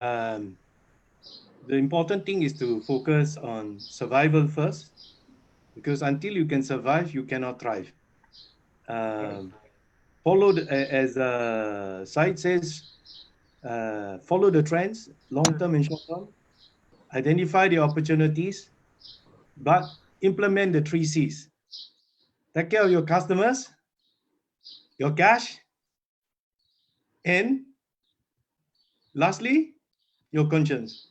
the important thing is to focus on survival first, because until you can survive, you cannot thrive. Right. Um, follow as site says, follow the trends, long term and short term. Identify the opportunities, but implement the three C's. Take care of your customers, your cash, and lastly, your conscience.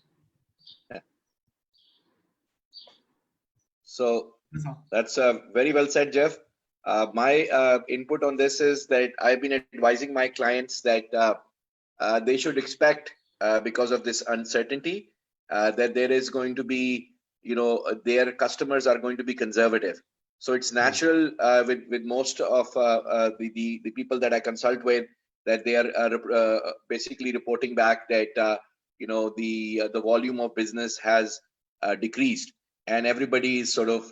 So That's all. that's very well said, Jeff. My input on this is that I've been advising my clients that they should expect, because of this uncertainty, that there is going to be, their customers are going to be conservative. So it's Mm. natural, with most of the people that I consult with, that they are basically reporting back that the volume of business has decreased, and everybody is sort of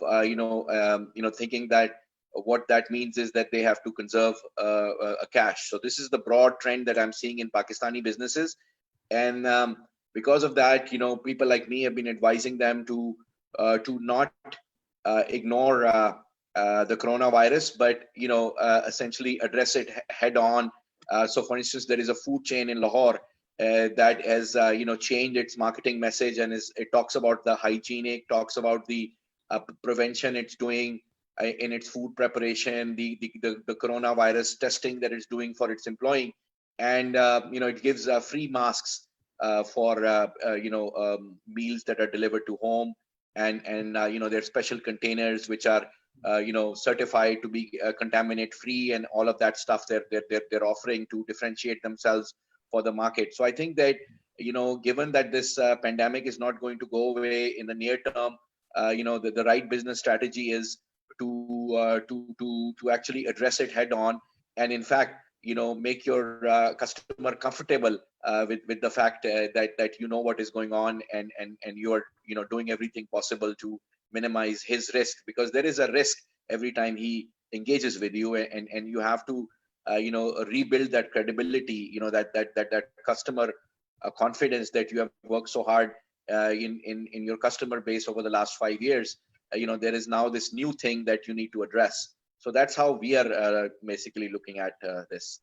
thinking that what that means is that they have to conserve a cash. So this is the broad trend that I'm seeing in Pakistani businesses, and because of that, people like me have been advising them to not ignore the coronavirus, but essentially address it head on. So, for instance, there is a food chain in Lahore that has changed its marketing message, and it talks about the hygienic, talks about the prevention it's doing in its food preparation, the coronavirus testing that it's doing for its employee, and it gives free masks for meals that are delivered to home, and there's special containers which are certified to be contaminate free, and all of that stuff they're offering to differentiate themselves for the market. So I think that given that this pandemic is not going to go away in the near term, the right business strategy is to actually address it head on, and in fact make your customer comfortable with the fact that you know what is going on, and you are doing everything possible to minimize his risk, because there is a risk every time he engages with you, and you have to rebuild that credibility, that customer confidence that you have worked so hard in your customer base over the last 5 years. There is now this new thing that you need to address. So that's how we are basically looking at this.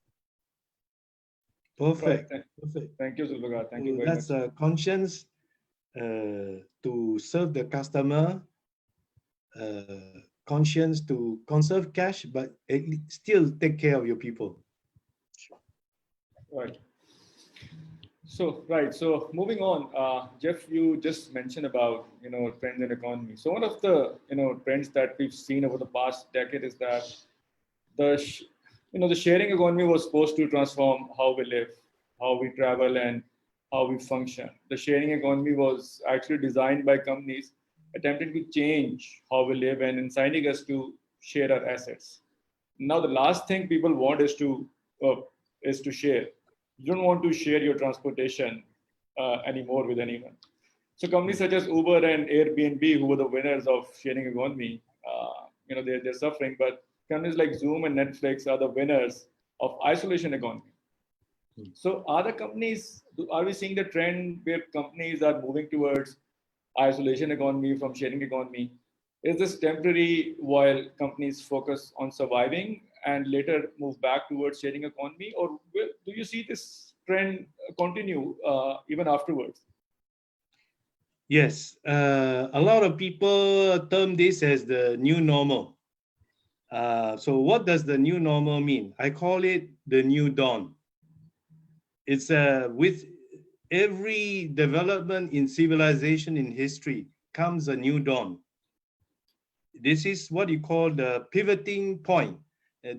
Right. Perfect. Perfect. Thank you, Zulfikar. Thank you So very that's much. a conscience to serve the customer, conscience to conserve cash, but still take care of your people. Right. So, right. So, moving on, Jeff, you just mentioned about trends in economy. So, one of the trends that we've seen over the past decade is that the the sharing economy was supposed to transform how we live, how we travel, and how we function. The sharing economy was actually designed by companies attempting to change how we live and inciting us to share our assets. Now, the last thing people want is to share. You don't want to share your transportation anymore with anyone. So companies such as Uber and Airbnb, who were the winners of sharing economy, they're suffering. But companies like Zoom and Netflix are the winners of isolation economy. So are we seeing the trend where companies are moving towards isolation economy from sharing economy? Is this temporary while companies focus on surviving and later move back towards sharing economy, or do you see this trend continue even afterwards? Yes, a lot of people term this as the new normal. So what does the new normal mean? I call it the new dawn. It's with every development in civilization in history comes a new dawn. This is what you call the pivoting point.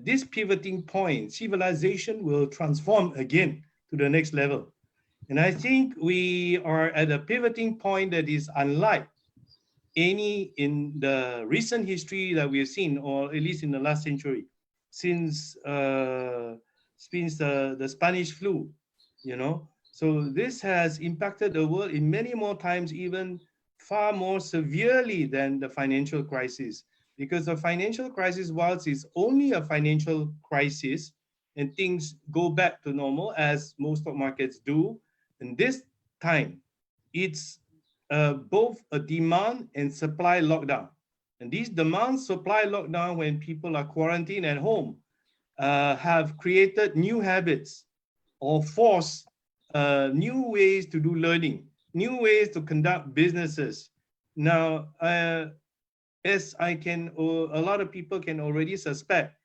This pivoting point, civilization will transform again to the next level. And I think we are at a pivoting point that is unlike any in the recent history that we have seen, or at least in the last century, since the Spanish flu, you know. So this has impacted the world in many more times, even far more severely than the financial crisis. Because the financial crisis, whilst it's only a financial crisis, and things go back to normal as most stock markets do, and this time. It's both a demand and supply lockdown. And these demand supply lockdown, when people are quarantined at home, have created new habits or force new ways to do learning, new ways to conduct businesses. Now, as a lot of people can already suspect,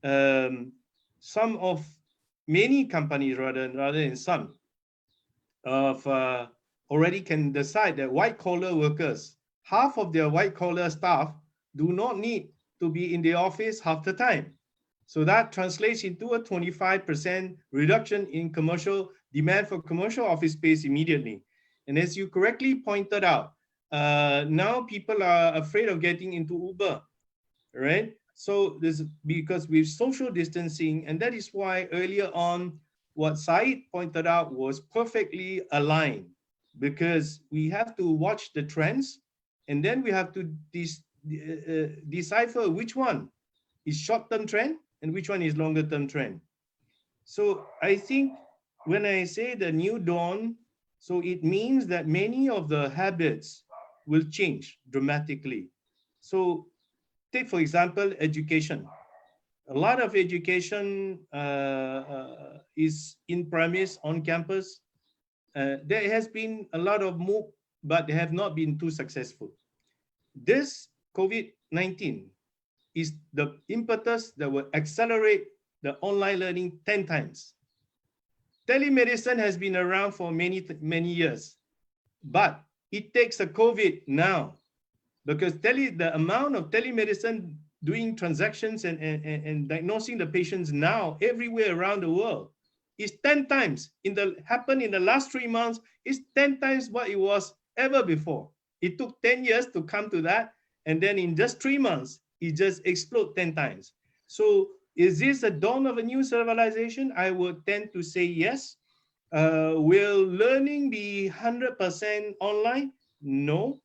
um, many companies, rather than some, of already can decide that white collar workers, half of their white collar staff do not need to be in the office half the time. So that translates into a 25% reduction in commercial demand for commercial office space immediately. And as you correctly pointed out, now people are afraid of getting into Uber, right? So this because with social distancing, and that is why earlier on, what Said pointed out was perfectly aligned, because we have to watch the trends, and then we have to decipher which one is short-term trend and which one is longer-term trend. So I think when I say the new dawn, so it means that many of the habits will change dramatically. So take, for example, education. A lot of education is in premise on campus. There has been a lot of move, but they have not been too successful. This COVID-19 is the impetus that will accelerate the online learning 10 times. Telemedicine has been around for many years, but it takes a COVID now, because the amount of telemedicine doing transactions and diagnosing the patients now everywhere around the world is 10 times happened in the last 3 months, is 10 times what it was ever before. It took 10 years to come to that, and then in just 3 months it just exploded 10 times. So is this a dawn of a new civilization? I would tend to say yes. Will learning be 100% online? No.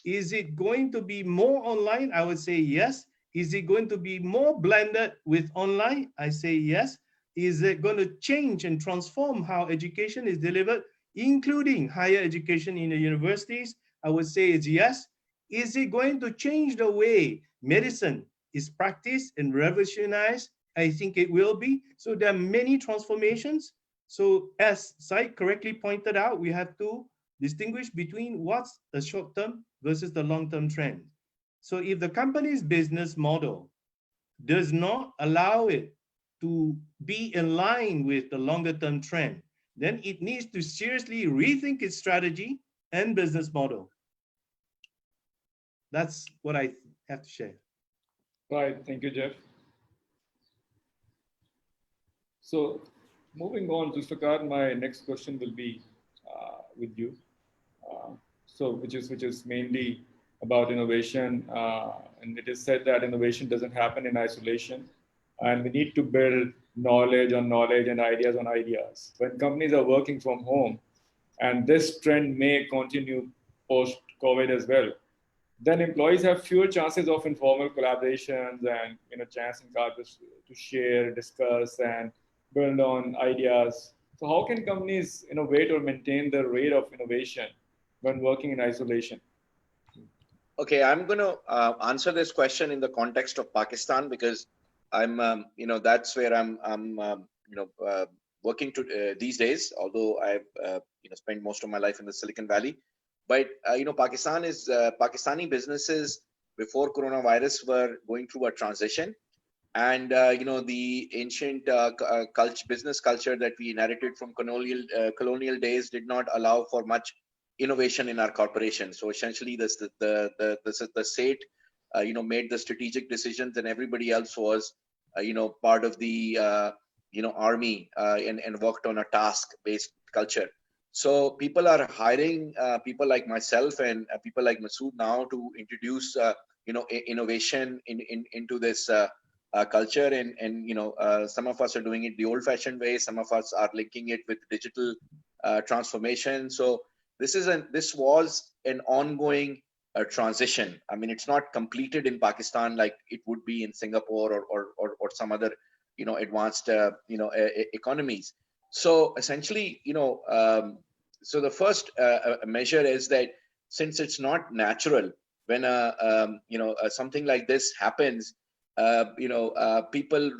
Is it going to be more online? I would say yes. Is it going to be more blended with online? I say yes. Is it going to change and transform how education is delivered, including higher education in the universities? I would say it's yes. Is it going to change the way medicine is practiced and revolutionized? I think it will be. So there are many transformations. So as Said correctly pointed out, we have to distinguish between what's the short-term versus the long-term trend. So if the company's business model does not allow it to be in line with the longer-term trend, then it needs to seriously rethink its strategy and business model. That's what I have to share. Right. Thank you, Jeff. So moving on to Sukar, my next question will be with you. So which is mainly about innovation, and it is said that innovation doesn't happen in isolation, and we need to build knowledge on knowledge and ideas on ideas. When companies are working from home, and this trend may continue post COVID as well, then employees have fewer chances of informal collaborations and chance to share, discuss, and build on ideas. So how can companies innovate or maintain the rate of innovation when working in isolation? Okay, I'm going to answer this question in the context of Pakistan, because I'm, that's where I'm working these days. Although I've, spent most of my life in the Silicon Valley, but Pakistani businesses before coronavirus were going through a transition, and the ancient business culture that we inherited from colonial days did not allow for much innovation in our corporation. So essentially, the state, made the strategic decisions, and everybody else was, part of the, army and worked on a task-based culture. So people are hiring people like myself and people like Masood now to introduce, innovation into this culture, and some of us are doing it the old-fashioned way. Some of us are linking it with digital transformation. So this was an ongoing transition. I mean, it's not completed in Pakistan like it would be in Singapore or some other advanced economies. So essentially, so the first measure is that since it's not natural, when something like this happens, people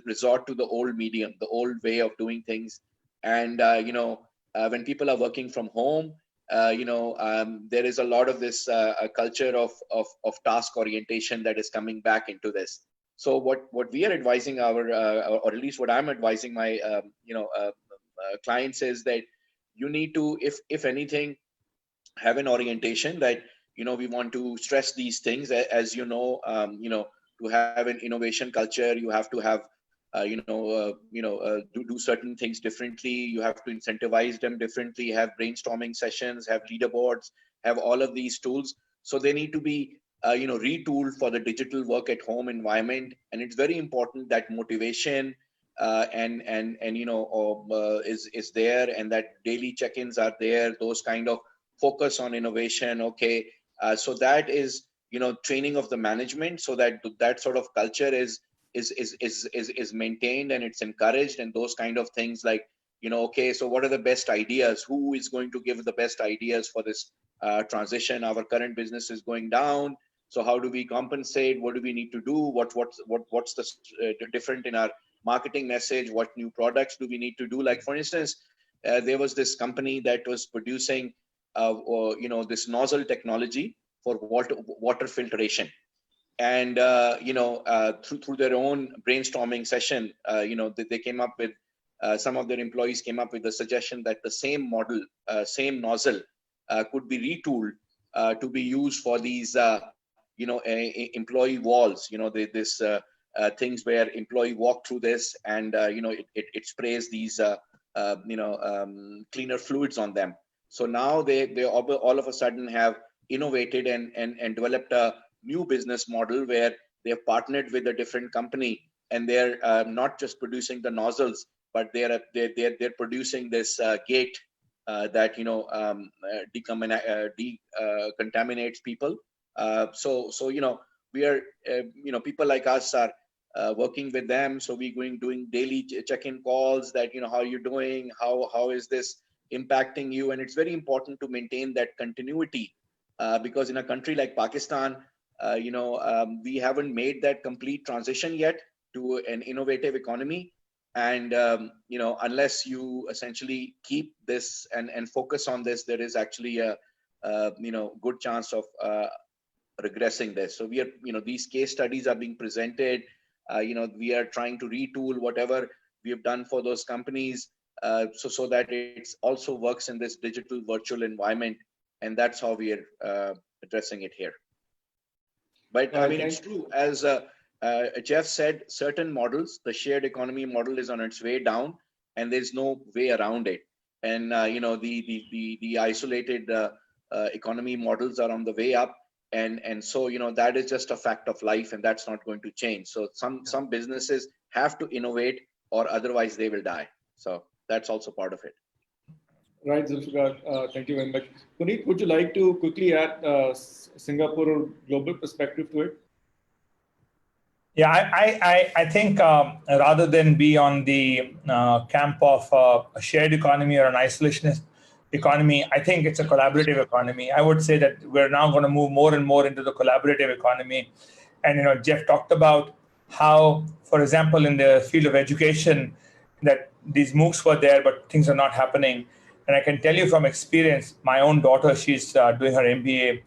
resort to the old medium, the old way of doing things. And when people are working from home, there is a lot of this culture of task orientation that is coming back into this. So what we are advising our or at least what I'm advising my clients is that you need to, if anything, have an orientation that we want to stress these things. As to have an innovation culture, you have to have do certain things differently. You have to incentivize them differently, have brainstorming sessions, have leaderboards, have all of these tools. So they need to be retooled for the digital work at home environment. And it's very important that motivation is there, and that daily check-ins are there, those kind of focus on innovation. Okay, so that is training of the management, so that sort of culture is maintained and it's encouraged, and those kind of things like okay, so what are the best ideas? Who is going to give the best ideas for this transition? Our current business is going down, so how do we compensate? What do we need to do? What's the different in our marketing message? What new products do we need to do? Like for instance, there was this company that was producing this nozzle technology for water filtration, and through their own brainstorming session, they came up with some of their employees came up with the suggestion that the same model, same nozzle could be retooled to be used for these employee walls. This things where employee walk through this, and it sprays these cleaner fluids on them. So now they all of a sudden have innovated and developed a new business model where they've partnered with a different company, and they're not just producing the nozzles, but they're producing this gate that decontaminates people. So we are people like us are working with them. So we're doing daily check-in calls that how are you doing, how is this impacting you. And it's very important to maintain that continuity, because in a country like Pakistan, we haven't made that complete transition yet to an innovative economy. And unless you essentially keep this and focus on this, there is actually a good chance of regressing this. So we are these case studies are being presented. We are trying to retool whatever we have done for those companies, so that it also works in this digital virtual environment, and that's how we are addressing it here. But I mean, it's true, as Jeff said, certain models, the shared economy model is on its way down, and there's no way around it. And the isolated economy models are on the way up, and so that is just a fact of life, and that's not going to change. So some businesses have to innovate, or otherwise they will die. So that's also part of it. Right, Zulfikar, thank you very much. Puneet, would you like to quickly add Singapore or global perspective to it? Yeah, I think rather than be on the camp of a shared economy or an isolationist economy, I think it's a collaborative economy. I would say that we're now going to move more and more into the collaborative economy. And Jeff talked about how, for example, in the field of education, that these MOOCs were there, but things are not happening. And I can tell you from experience, my own daughter, she's doing her MBA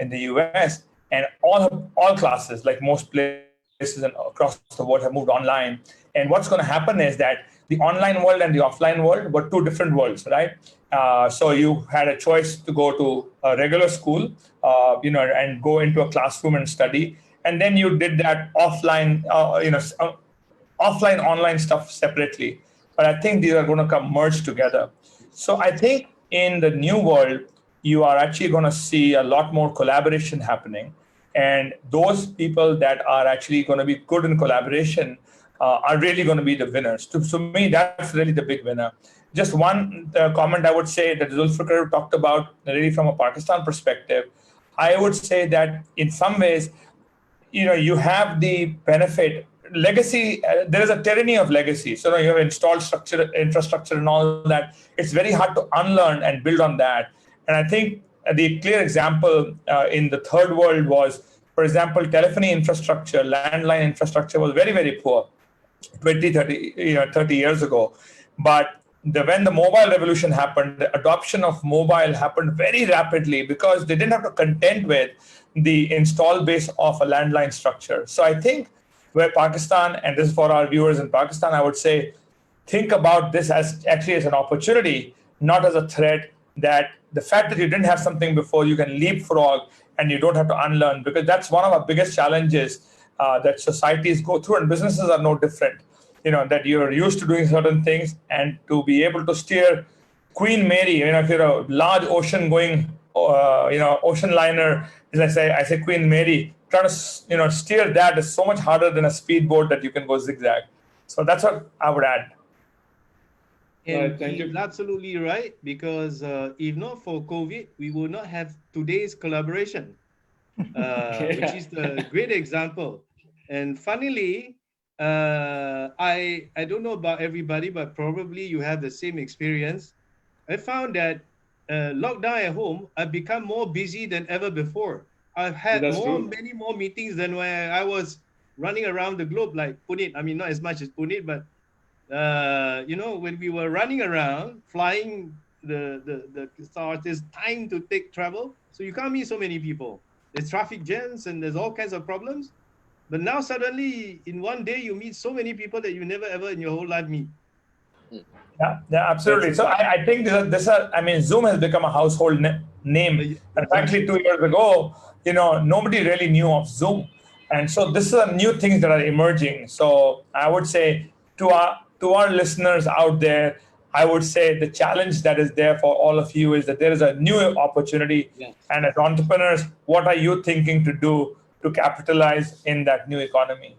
in the US, and all classes, like most places across the world, have moved online. And what's going to happen is that the online world and the offline world were two different worlds, right? So you had a choice to go to a regular school, and go into a classroom and study. And then you did that offline, offline, online stuff separately. But I think these are going to come merged together. So I think in the new world, you are actually going to see a lot more collaboration happening. And those people that are actually going to be good in collaboration are really going to be the winners. To me, that's really the big winner. Just one comment I would say that Zulfikar talked about, really from a Pakistan perspective. I would say that in some ways, you have the benefit legacy, there is a tyranny of legacy. So you have installed infrastructure and all that. It's very hard to unlearn and build on that. And I think the clear example in the third world was, for example, telephony infrastructure, landline infrastructure was very, very poor 20, 30 years ago. But when the mobile revolution happened, the adoption of mobile happened very rapidly because they didn't have to contend with the install base of a landline structure. So I think where Pakistan, and this is for our viewers in Pakistan, I would say, think about this as actually as an opportunity, not as a threat, that the fact that you didn't have something before, you can leapfrog and you don't have to unlearn, because that's one of our biggest challenges that societies go through, and businesses are no different. That you're used to doing certain things, and to be able to steer Queen Mary, if you're a large ocean going, ocean liner, as I say Queen Mary, trying to, steer that is so much harder than a speedboat that you can go zigzag. So that's what I would add. And thank you. he's absolutely right, because if not for COVID, we would not have today's collaboration, which is the great example. And funnily, I don't know about everybody, but probably you have the same experience. I found that lockdown at home, I've become more busy than ever before. I've had many more meetings than when I was running around the globe like Punit. I mean, not as much as Punit, but when we were running around, flying the stars, there's time to take travel. So you can't meet so many people. There's traffic jams and there's all kinds of problems. But now suddenly in one day, you meet so many people that you never ever in your whole life meet. Yeah, absolutely. So I think Zoom has become a household name. And frankly, 2 years ago, nobody really knew of Zoom. And so this is a new things that are emerging. So I would say to our listeners out there, I would say the challenge that is there for all of you is that there is a new opportunity. Yes. And as entrepreneurs, what are you thinking to do to capitalize in that new economy?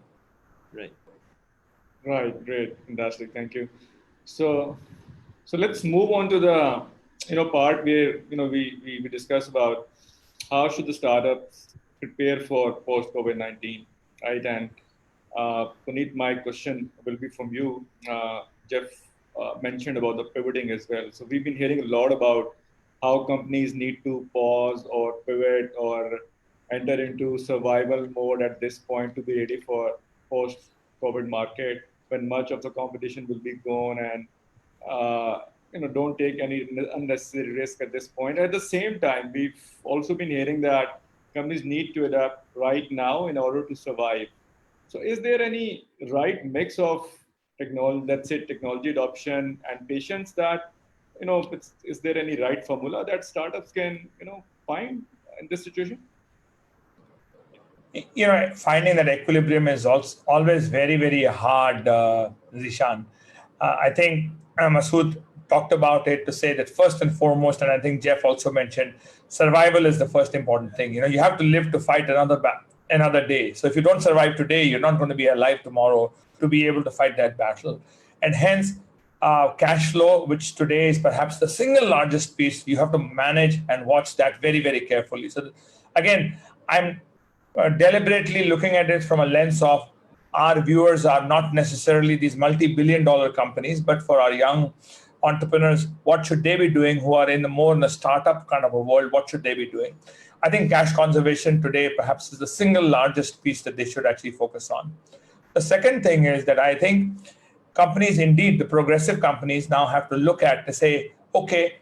Right, great, fantastic, thank you. So let's move on to the part where we discuss about how should the startups prepare for post COVID-19, right? And Puneet, my question will be from you. Jeff mentioned about the pivoting as well. So we've been hearing a lot about how companies need to pause or pivot or enter into survival mode at this point to be ready for post-COVID market, when much of the competition will be gone, and don't take any unnecessary risk at this point. At the same time, we've also been hearing that companies need to adapt right now in order to survive. So is there any right mix of technology adoption and patience that, is there any right formula that startups can, find in this situation? Finding that equilibrium is always very, very hard, Zishan. I think Masood talked about it to say that first and foremost, and I think Jeff also mentioned, survival is the first important thing. You have to live to fight another day. So if you don't survive today, you're not going to be alive tomorrow to be able to fight that battle. And hence, cash flow, which today is perhaps the single largest piece, you have to manage and watch that very, very carefully. So again, I'm deliberately looking at it from a lens of our viewers are not necessarily these multi-billion-dollar companies, but for our young entrepreneurs, what should they be doing who are in the startup kind of a world? What should they be doing? I think cash conservation today perhaps is the single largest piece that they should actually focus on. The second thing is that I think companies, indeed, the progressive companies now have to look at to say, okay,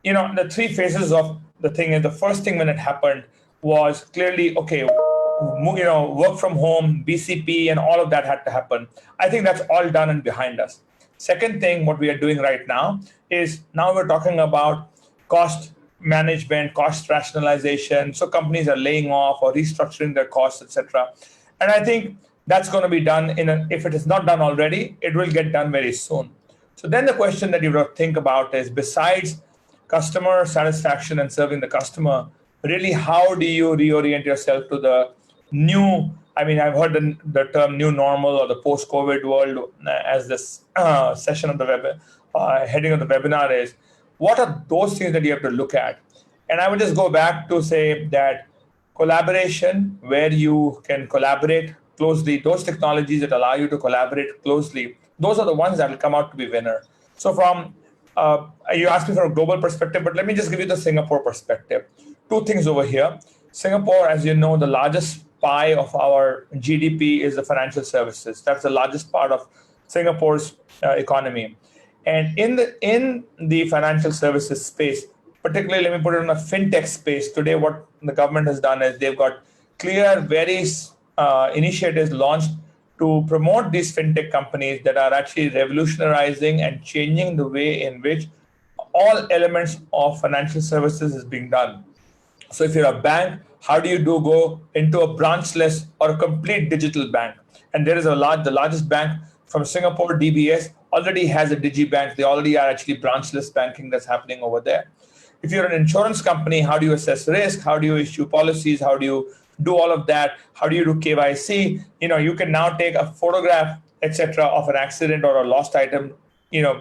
the three phases of the thing is the first thing when it happened was clearly, okay, work from home, BCP, and all of that had to happen. I think that's all done and behind us. Second thing, what we are doing right now is now we're talking about cost management, cost rationalization. So companies are laying off or restructuring their costs, etc. And I think that's going to be done if it is not done already, it will get done very soon. So then the question that you have to think about is, besides customer satisfaction and serving the customer, really, how do you reorient yourself to the new, I've heard the term new normal or the post-COVID world as this session of the heading of the webinar is, what are those things that you have to look at? And I would just go back to say that collaboration, where you can collaborate closely, those technologies that allow you to collaborate closely, those are the ones that will come out to be winner. So from, you asked me from a global perspective, but let me just give you the Singapore perspective. Two things over here. Singapore, as you know, the largest pie of our GDP is the financial services. That's the largest part of Singapore's economy. And in the financial services space, particularly, let me put it in a fintech space, today what the government has done is they've got clear, various initiatives launched to promote these fintech companies that are actually revolutionizing and changing the way in which all elements of financial services is being done. So if you're a bank, how do you go into a branchless or a complete digital bank? And there is the largest bank from Singapore, DBS, already has a digibank. They already are actually branchless banking that's happening over there. If you're an insurance company, how do you assess risk? How do you issue policies? How do you do all of that? How do you do KYC? You can now take a photograph, etc., of an accident or a lost item,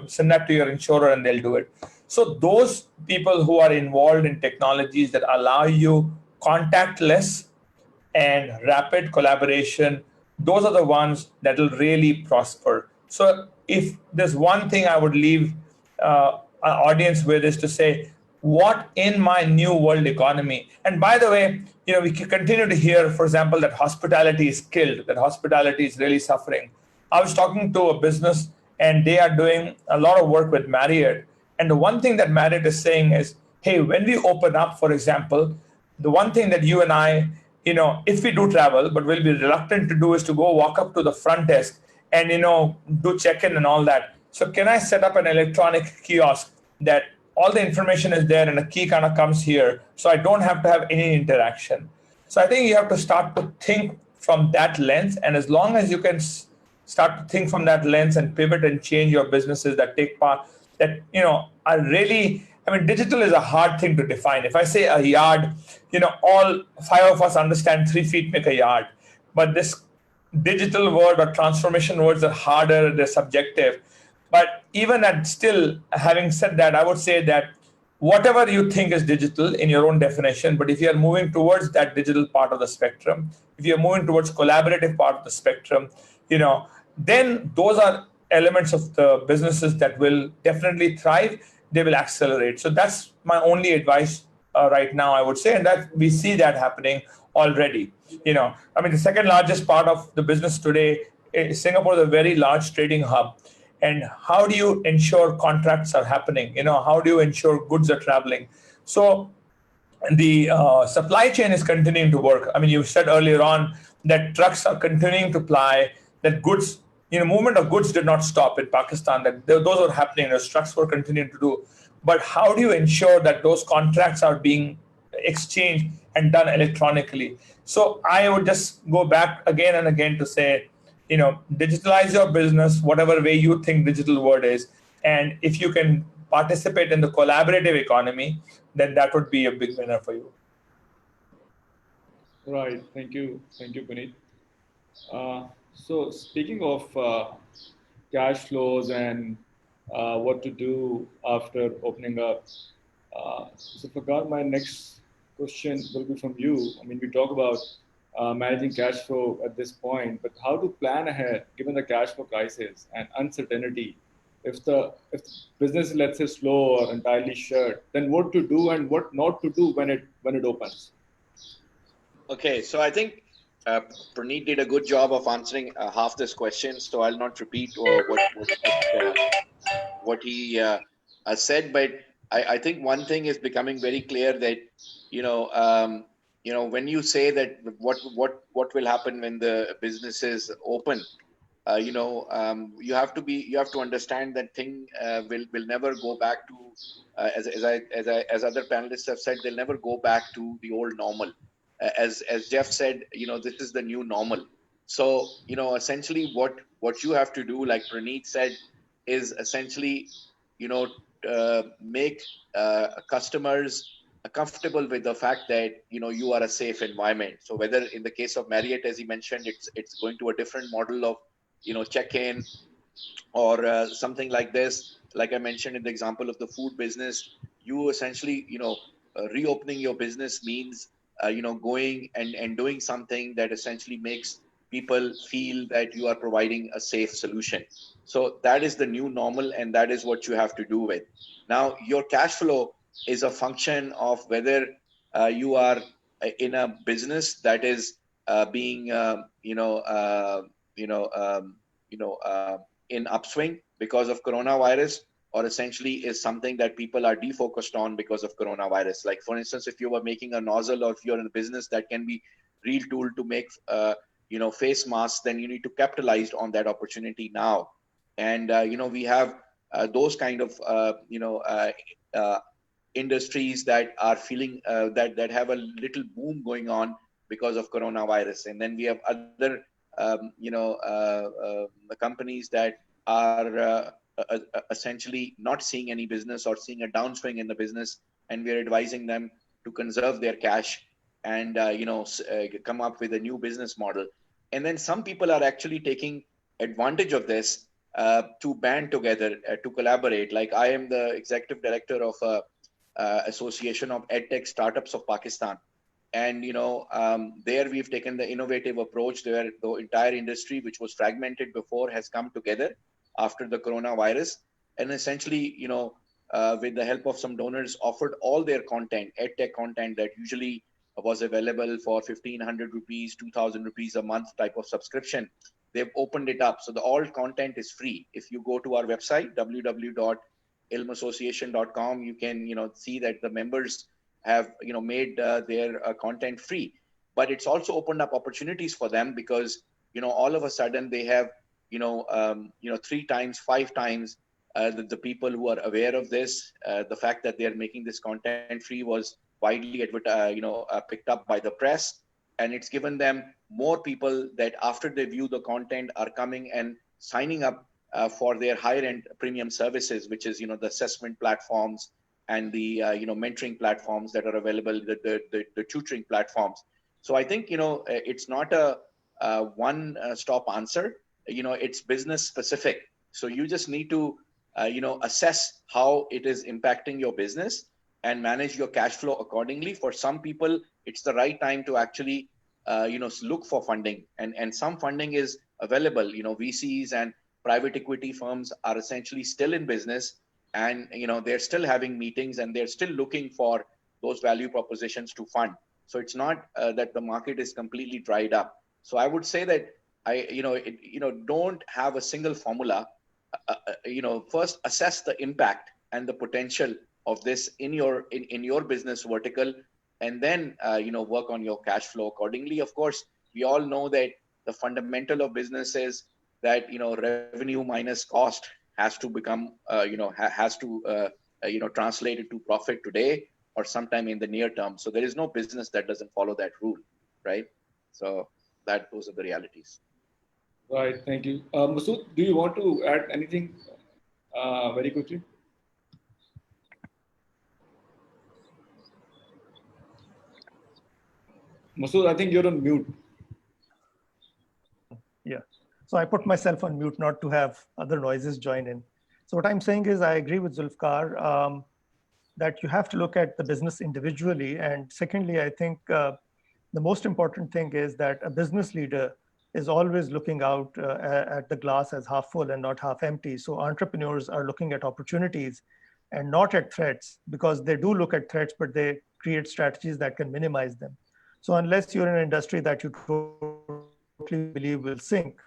send that to your insurer and they'll do it. So those people who are involved in technologies that allow you contactless and rapid collaboration, those are the ones that will really prosper. So if there's one thing I would leave our audience with is to say, what in my new world economy? And by the way, we can continue to hear, for example, that hospitality is killed, that hospitality is really suffering. I was talking to a business and they are doing a lot of work with Marriott. And the one thing that Marriott is saying is, hey, when we open up, for example, the one thing that you and I, if we do travel, but we'll be reluctant to do is to go walk up to the front desk and, do check-in and all that. So can I set up an electronic kiosk that all the information is there and a key kind of comes here, so I don't have to have any interaction? So I think you have to start to think from that lens. And as long as you can start to think from that lens and pivot and change your businesses that take part, that, are really, digital is a hard thing to define. If I say a yard, all five of us understand 3 feet make a yard. But this digital word or transformation words are harder, they're subjective. But even at still, having said that, I would say that whatever you think is digital in your own definition, but if you're moving towards that digital part of the spectrum, if you're moving towards collaborative part of the spectrum, then those are elements of the businesses that will definitely thrive. They will accelerate. So that's my only advice right now, I would say, and that we see that happening already. The second largest part of the business today, Singapore is a very large trading hub. And how do you ensure contracts are happening? How do you ensure goods are traveling? So the supply chain is continuing to work. You said earlier on that trucks are continuing to ply, that goods, movement of goods did not stop in Pakistan, that those were happening, those trucks were continuing to do. But how do you ensure that those contracts are being exchanged and done electronically? So I would just go back again and again to say, digitalize your business, whatever way you think digital word is. And if you can participate in the collaborative economy, then that would be a big winner for you. Right. Thank you, Puneet. So speaking of cash flows and what to do after opening up, so Fakar, my next question will be from you. We talk about managing cash flow at this point, but how to plan ahead given the cash flow crisis and uncertainty? If the business, let's say, slow or entirely shut, then what to do and what not to do when it opens? Okay, so I think Praneet did a good job of answering half this question, so I'll not repeat what he said. But I think one thing is becoming very clear that when you say that what will happen when the businesses open, you have to understand that thing will never go back to as other panelists have said, they'll never go back to the old normal. As Jeff said, this is the new normal. So essentially what you have to do, like Praneet said, is essentially make customers comfortable with the fact that you are a safe environment. So whether in the case of Marriott, as he mentioned, it's going to a different model of check-in or something like this. Like I mentioned in the example of the food business, you essentially reopening your business means going and doing something that essentially makes people feel that you are providing a safe solution. So that is the new normal, and that is what you have to do with. Now, your cash flow is a function of whether you are in a business that is being, in upswing because of coronavirus, or essentially is something that people are defocused on because of coronavirus. Like, for instance, if you were making a nozzle, or if you're in a business that can be real tool to make face masks, then you need to capitalize on that opportunity now. And we have those kind of industries that are feeling that have a little boom going on because of coronavirus. And then we have other companies that are essentially not seeing any business or seeing a downswing in the business, and we're advising them to conserve their cash and come up with a new business model. And then some people are actually taking advantage of this to band together, to collaborate. Like, I am the executive director of Association of EdTech Startups of Pakistan. And there we've taken the innovative approach where the entire industry, which was fragmented before, has come together after the coronavirus, and essentially, with the help of some donors, offered all their content, EdTech content, that usually was available for 1,500 rupees, 2,000 rupees a month type of subscription. They've opened it up, so the all content is free. If you go to our website www.ilmassociation.com, you can see that the members have made their content free. But it's also opened up opportunities for them, because all of a sudden they have 3 times, 5 times the people who are aware of this. The fact that they are making this content free was widely picked up by the press, and it's given them more people that after they view the content are coming and signing up for their higher end premium services, which is the assessment platforms and the mentoring platforms that are available, the tutoring platforms. So I think it's not a one stop answer. It's business specific. So you just need to assess how it is impacting your business and manage your cash flow accordingly. For some people, it's the right time to actually look for funding, and some funding is available. VCs and private equity firms are essentially still in business, and they're still having meetings, and they're still looking for those value propositions to fund. So it's not that the market is completely dried up. So I would say that don't have a single formula. First assess the impact and the potential of this in your business vertical, and then work on your cash flow accordingly. Of course, we all know that the fundamental of business is that revenue minus cost has to become translate it to profit today or sometime in the near term. So there is no business that doesn't follow that rule, right? So those are the realities. Right. Thank you. Masood, do you want to add anything very quickly? Masood, I think you're on mute. Yeah. So I put myself on mute not to have other noises join in. So what I'm saying is I agree with Zulfikar that you have to look at the business individually. And secondly, I think the most important thing is that a business leader is always looking out at the glass as half full and not half empty. So entrepreneurs are looking at opportunities and not at threats, because they do look at threats, but they create strategies that can minimize them. So unless you're in an industry that you totally believe will sink,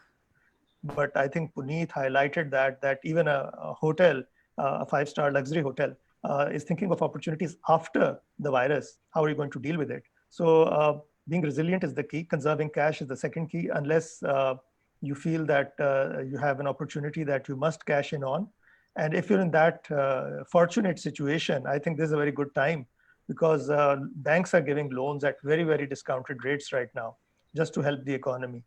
but I think Puneet highlighted that even a hotel, a 5-star luxury hotel, is thinking of opportunities after the virus. How are you going to deal with it? So being resilient is the key. Conserving cash is the second key, unless you feel that you have an opportunity that you must cash in on. And if you're in that fortunate situation, I think this is a very good time, because banks are giving loans at very, very discounted rates right now, just to help the economy.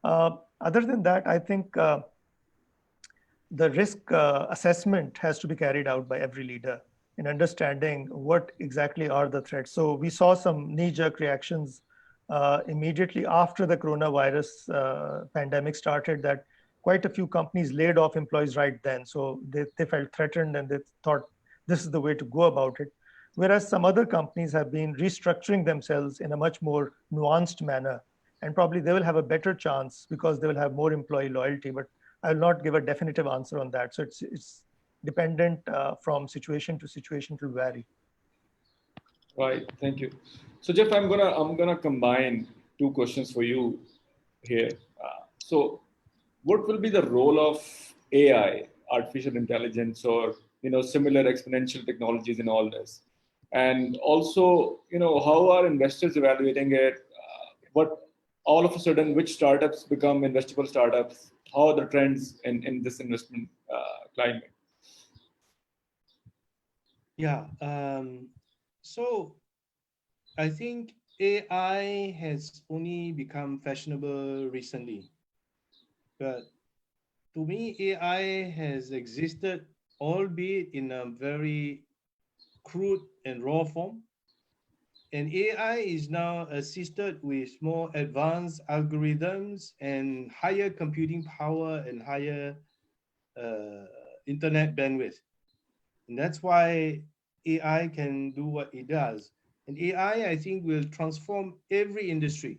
Other than that, I think the risk assessment has to be carried out by every leader in understanding what exactly are the threats. So we saw some knee-jerk reactions immediately after the coronavirus pandemic started, that quite a few companies laid off employees right then. So they felt threatened, and they thought this is the way to go about it. Whereas some other companies have been restructuring themselves in a much more nuanced manner and probably they will have a better chance because they will have more employee loyalty. But I'll not give a definitive answer on that. So it's dependent from situation to situation to vary. Right. Thank you. So Jeff, I'm gonna combine two questions for you here. So, what will be the role of AI, artificial intelligence, or similar exponential technologies in all this? And also, how are investors evaluating it? What all of a sudden, which startups become investable startups? How are the trends in this investment climate? Yeah. So I think AI has only become fashionable recently, but to me, AI has existed, albeit in a very crude and raw form. And AI is now assisted with more advanced algorithms and higher computing power and higher uh, internet bandwidth. And that's why AI can do what it does. And I think, will transform every industry.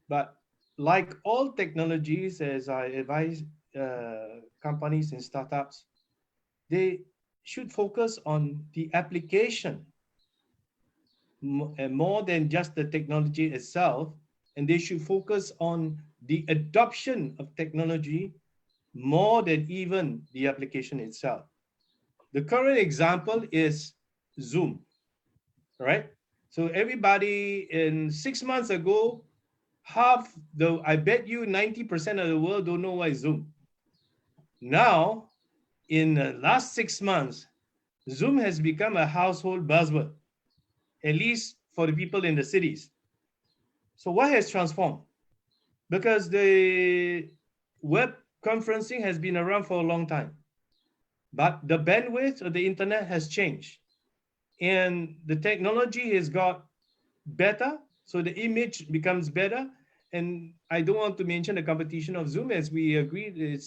But like all technologies, as I advise companies and startups, they should focus on the application more than just the technology itself. And they should focus on the adoption of technology more than even the application itself. The current example is Zoom, right? So everybody in 6 months ago, I bet you 90% of the world don't know what is Zoom. Now, in the last 6 months, Zoom has become a household buzzword, at least for the people in the cities. So what has transformed? Because the web conferencing has been around for a long time, but the bandwidth of the internet has changed. And the technology has got better, so the image becomes better. And I don't want to mention the competition of Zoom, as we agreed.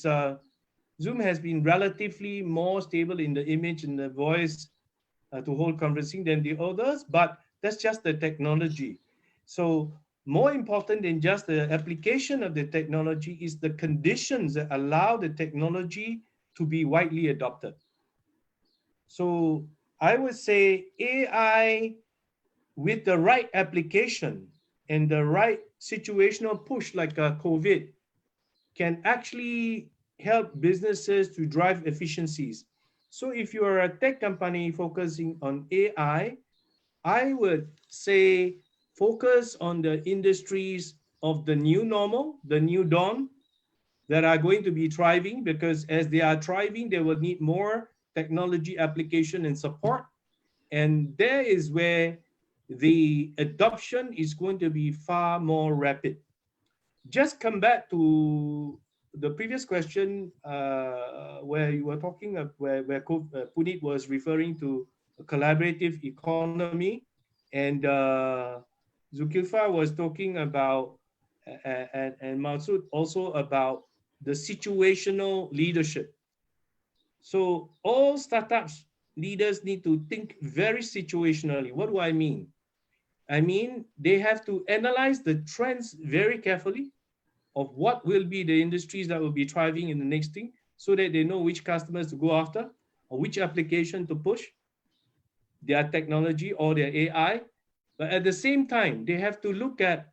Zoom has been relatively more stable in the image and the voice to hold conferencing than the others, but that's just the technology. So more important than just the application of the technology is the conditions that allow the technology to be widely adopted. So I would say AI, with the right application and the right situational push like COVID, can actually help businesses to drive efficiencies. So if you are a tech company focusing on AI, I would say focus on the industries of the new normal, the new dawn, that are going to be thriving, because as they are thriving, they will need more technology application and support. And there is where the adoption is going to be far more rapid. Just come back to the previous question where you were talking of where Puneet was referring to a collaborative economy, and Zulkifli was talking about and Masood also about the situational leadership. So all startups leaders need to think very situationally. What do I mean? I mean, they have to analyze the trends very carefully of what will be the industries that will be thriving in the next thing, so that they know which customers to go after or which application to push, their technology or their AI. But at the same time, they have to look at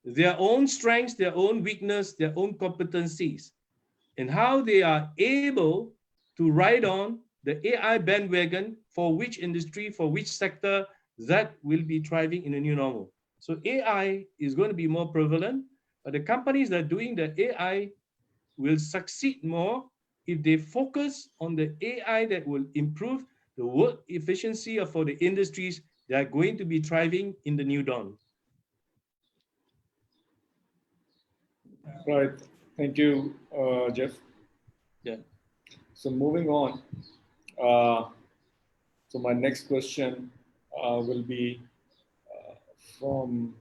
their own strengths, their own weakness, their own competencies, and how they are able to ride on the AI bandwagon for which industry, for which sector that will be thriving in the new normal. So AI is going to be more prevalent, but the companies that are doing the AI will succeed more if they focus on the AI that will improve the work efficiency for the industries that are going to be thriving in the new dawn. Right. Thank you, Jeff. Yeah. So moving on. So my next question will be from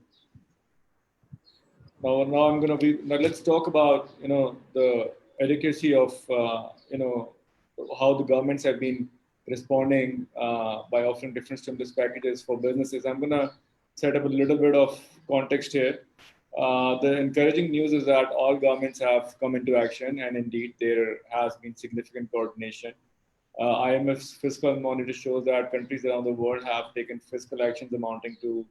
now. I'm going to be now. Let's talk about the adequacy of how the governments have been responding by offering different stimulus packages for businesses. I'm going to set up a little bit of context here. The encouraging news is that all governments have come into action, and indeed there has been significant coordination. IMF's fiscal monitor shows that countries around the world have taken fiscal actions amounting to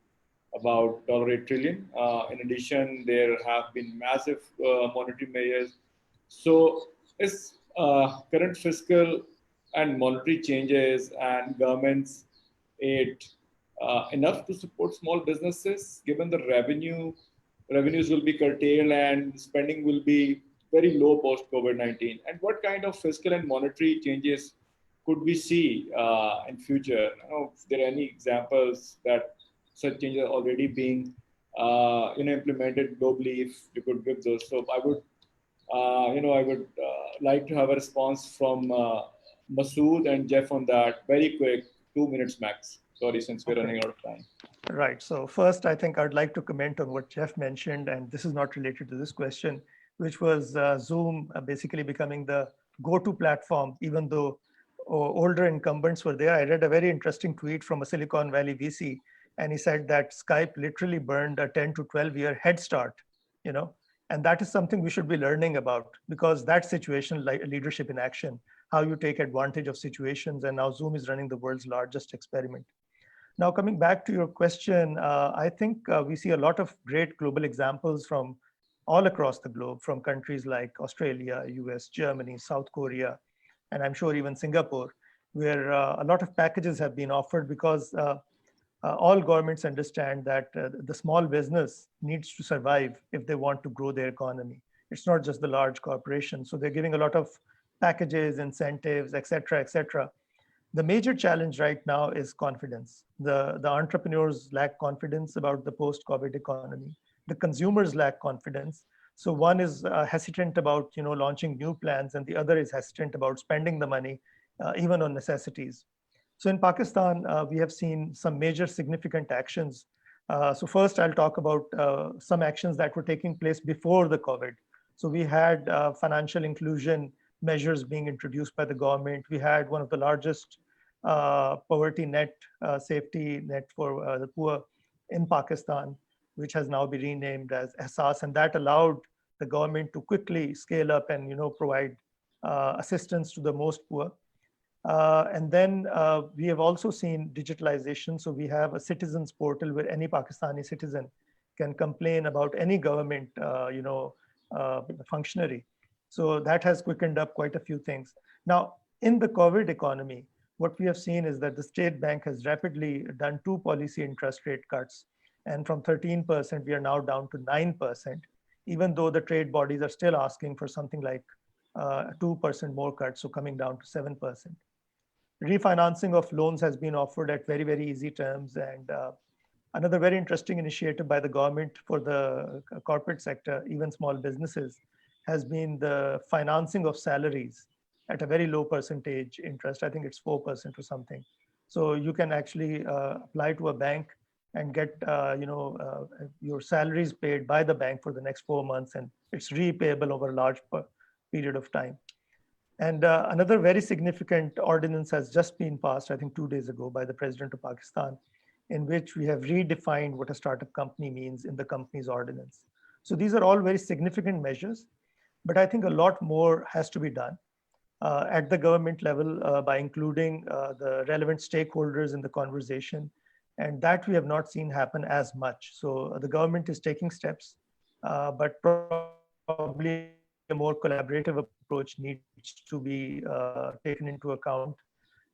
about $8 trillion. In addition, there have been massive monetary measures. So, is current fiscal and monetary changes and governments aid enough to support small businesses, given the revenues will be curtailed and spending will be very low post COVID-19? And what kind of fiscal and monetary changes could we see in future? I don't know if there are any examples that such changes are already being implemented globally. If you could give those, so I would like to have a response from Masood and Jeff on that. Very quick, 2 minutes max. Sorry, since we're running out of time. Right. So first, I think I'd like to comment on what Jeff mentioned, and this is not related to this question, which was Zoom basically becoming the go-to platform, even though older incumbents were there. I read a very interesting tweet from a Silicon Valley VC, and he said that Skype literally burned a 10 to 12-year head start, and that is something we should be learning about, because that situation, like leadership in action, how you take advantage of situations, and now Zoom is running the world's largest experiment. Now, coming back to your question, I think we see a lot of great global examples from all across the globe, from countries like Australia, US, Germany, South Korea, and I'm sure even Singapore, where a lot of packages have been offered, because all governments understand that the small business needs to survive if they want to grow their economy. It's not just the large corporations. So they're giving a lot of packages, incentives, et cetera. The major challenge right now is confidence. The entrepreneurs lack confidence about the post-COVID economy. The consumers lack confidence. So one is hesitant about launching new plans, and the other is hesitant about spending the money, even on necessities. So in Pakistan, we have seen some major significant actions. So first, I'll talk about some actions that were taking place before the COVID. So we had financial inclusion measures being introduced by the government. We had one of the largest poverty net safety net for the poor in Pakistan, which has now been renamed as Ehsaas, and that allowed the government to quickly scale up and provide assistance to the most poor. And then we have also seen digitalization. So we have a citizens portal where any Pakistani citizen can complain about any government functionary. So that has quickened up quite a few things. Now, in the COVID economy, what we have seen is that the state bank has rapidly done 2 policy interest rate cuts. And from 13%, we are now down to 9%, even though the trade bodies are still asking for something like 2% more cuts, so coming down to 7%. Refinancing of loans has been offered at very, very easy terms. And another very interesting initiative by the government for the corporate sector, even small businesses, has been the financing of salaries at a very low percentage interest. I think it's 4% or something. So you can actually apply to a bank and get your salaries paid by the bank for the next 4 months, and it's repayable over a large period of time. And another very significant ordinance has just been passed, I think 2 days ago, by the President of Pakistan, in which we have redefined what a startup company means in the company's ordinance. So these are all very significant measures, but I think a lot more has to be done at the government level by including the relevant stakeholders in the conversation. And that we have not seen happen as much. So the government is taking steps, but probably a more collaborative approach needs to be taken into account,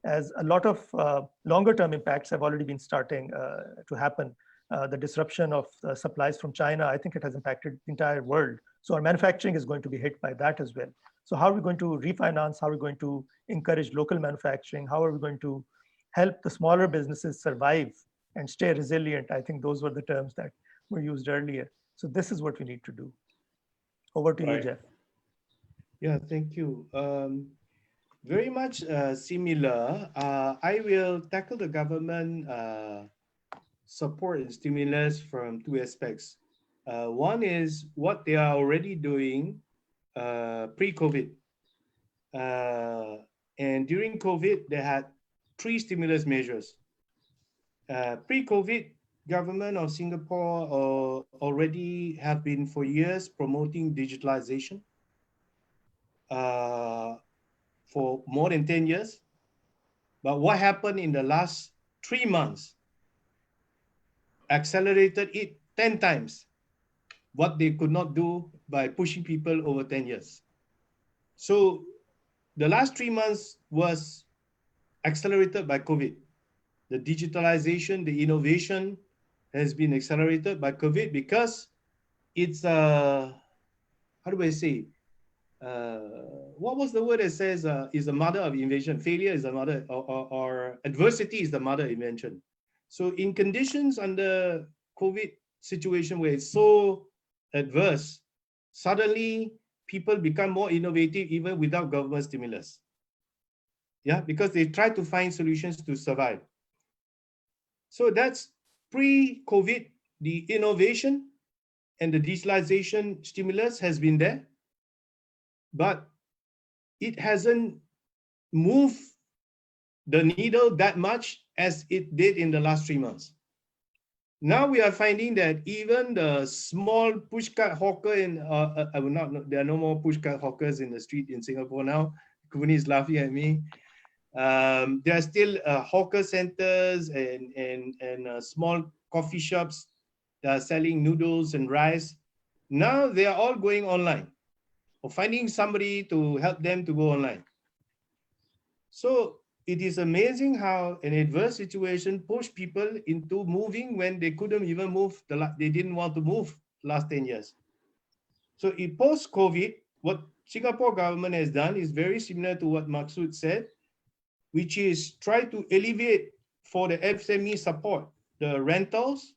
as a lot of longer term impacts have already been starting to happen. The disruption of supplies from China, I think it has impacted the entire world. So our manufacturing is going to be hit by that as well. So how are we going to refinance? How are we going to encourage local manufacturing? How are we going to help the smaller businesses survive and stay resilient? I think those were the terms that were used earlier. So this is what we need to do. Over to you, Jeff. Yeah, thank you. Very much similar. I will tackle the government support and stimulus from 2 aspects. One is what they are already doing pre-COVID. And during COVID, they had 3 stimulus measures. Pre-COVID, government of Singapore already have been for years promoting digitalization for more than 10 years. But what happened in the last 3 months accelerated it 10 times what they could not do by pushing people over 10 years. So the last 3 months was accelerated by COVID. The digitalization, the innovation has been accelerated by COVID because it's how do I say? What was the word that says is the mother of invention? Failure is the mother, or adversity is the mother of invention. So in conditions under COVID situation where it's so adverse, suddenly people become more innovative even without government stimulus. Yeah, because they try to find solutions to survive. So that's pre-COVID, the innovation and the digitalization stimulus has been there, but it hasn't moved the needle that much as it did in the last 3 months. Now we are finding that even the small pushcart hawker in, there are no more pushcart hawkers in the street in Singapore now. Kuni is laughing at me. There are still hawker centers and small coffee shops that are selling noodles and rice. Now they are all going online or finding somebody to help them to go online. So it is amazing how an adverse situation pushed people into moving when they couldn't even move. They didn't want to move last 10 years. So in post-COVID, what Singapore government has done is very similar to what Maksud said, which is try to alleviate for the SME support, the rentals,